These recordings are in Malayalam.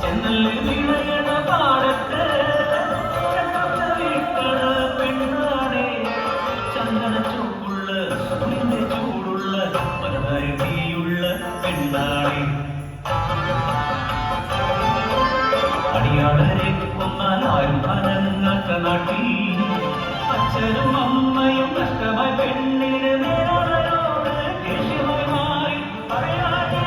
ചെന്നല്ല് വീണയണ പാടത്ത് വീട്ടണ പെണ്ണാണേ ചന്ദന ചൂടുള്ള സൂര്യന്റെ ചൂടുള്ള പരതീയുള്ള പെണ്ണാണേ അടിയാളരെ കൊന്നാൽ ആരും അനങ്ങാത്ത നാട്ടിൽ അച്ഛനും അമ്മയും നഷ്ടമായ പെണ്ണിന് നേരോട് ദേഷ്യമായി മാറി പറയാതെ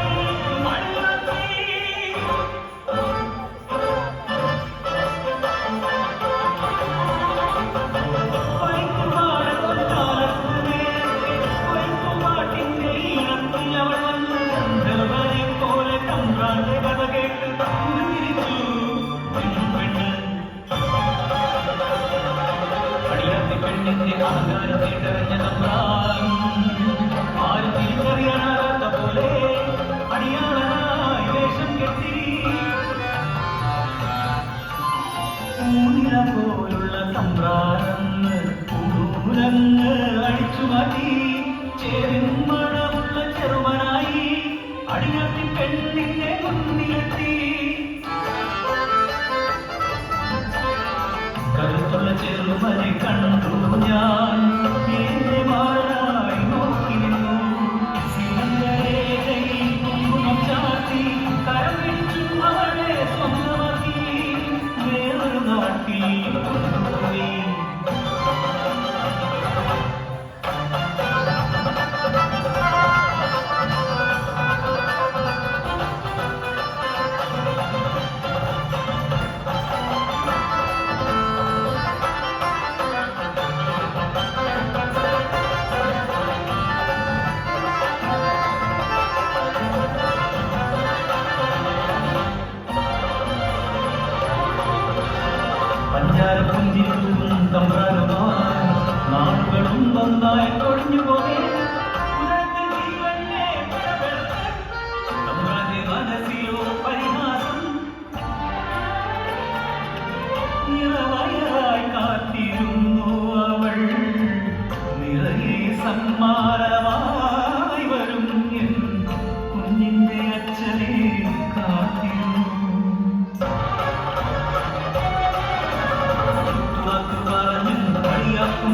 പോലെ കമ്പ്രാന്റെ കഥ കേട്ട് പെണ്ണിന്റെ അഹങ്കാരത്തെ തെരഞ്ഞ തമ്പ്രാൻ ആരും തിരിച്ചറിയാനാകാത്ത പോലെ അടിയാളനായി വേഷം കെട്ടി ഊനില പോലുള്ള തമ്പ്രാനെന്ന് ഊരങ്ങ് അടിച്ചു മാറ്റി ചേരും മണമുള്ള ചെറുമനായി അടിയാത്തി പെണ്ണിന്റെ മുന്നിലെത്തി കരുത്തുള്ള ചെറുമനെ കണ്ടു ഞാൻ എന്റെ മാറായി നോക്കി നിന്നു സിംഹരേഖയിൽ കുങ്കുമം ചാർത്തി കരം പിടിച്ചു അവളെ സ്വന്തമാക്കി വേറൊരു നാട്ടിൽ കൊണ്ടുപോയി പഞ്ചാരപ്പുഞ്ചിരിക്കും തമ്പ്രാനുമായി നാളുകളും നന്നായി കൊഴിഞ്ഞു പോകേ തമ്പ്രാന്റെ മനസ്സിലോ പരിഹാസം നിറവയറായി കാത്തിരുന്നു അവൾ നിറയെ സമ്മാനമായി വരും എൻ കുഞ്ഞിന്റെ അച്ഛനെ കാത്തിരുന്നു കളിയാക്കും